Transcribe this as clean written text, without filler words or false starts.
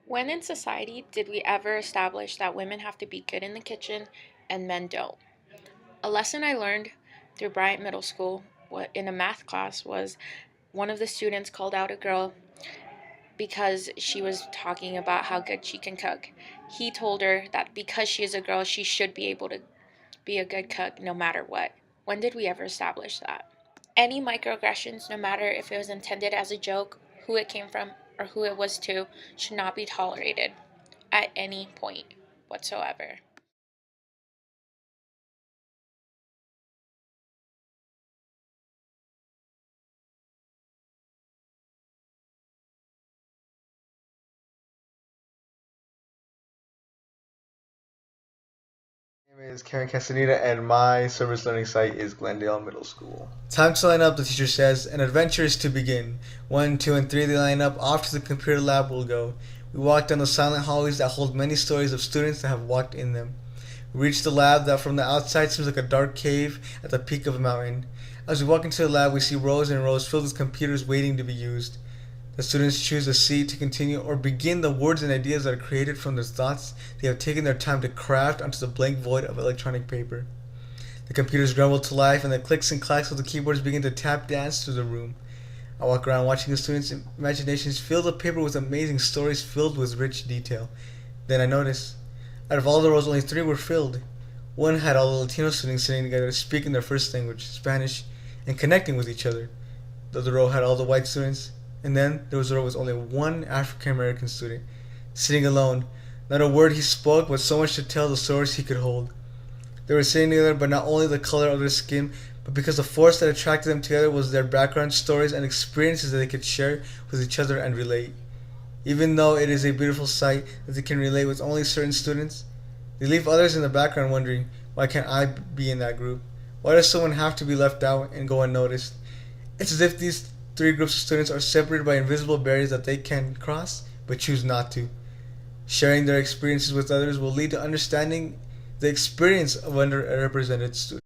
When in society did we ever establish that women have to be good in the kitchen and men don't? A lesson I learned through Bryant Middle School in a math class was one of the students called out a girl because she was talking about how good she can cook. He told her that because she is a girl, she should be able to be a good cook no matter what. When did we ever establish that? Any microaggressions, no matter if it was intended as a joke, who it came from, or who it was to, should not be tolerated at any point whatsoever. My name is Karen Castaneda, and my service learning site is Glendale Middle School. Time to line up, the teacher says. An adventure is to begin. 1, 2, and 3 they line up. Off to the computer lab we'll go. We walk down the silent hallways that hold many stories of students that have walked in them. We reach the lab that from the outside seems like a dark cave at the peak of a mountain. As we walk into the lab, we see rows and rows filled with computers waiting to be used. The students choose a seat to continue or begin the words and ideas that are created from the thoughts they have taken their time to craft onto the blank void of electronic paper. The computers grumble to life and the clicks and clacks of the keyboards begin to tap dance through the room. I walk around watching the students' imaginations fill the paper with amazing stories filled with rich detail. Then I notice, out of all the rows, only 3 were filled. One had all the Latino students sitting together, speaking their first language, Spanish, and connecting with each other. The other row had all the white students, and then there was a row with only one African American student, sitting alone. Not a word he spoke, but so much to tell the stories he could hold. They were sitting together, but not only the color of their skin, but because the force that attracted them together was their background, stories, and experiences that they could share with each other and relate. Even though it is a beautiful sight that they can relate with only certain students, they leave others in the background wondering, why can't I be in that group? Why does someone have to be left out and go unnoticed? It's as if these 3 groups of students are separated by invisible barriers that they can cross, but choose not to. Sharing their experiences with others will lead to understanding the experience of underrepresented students.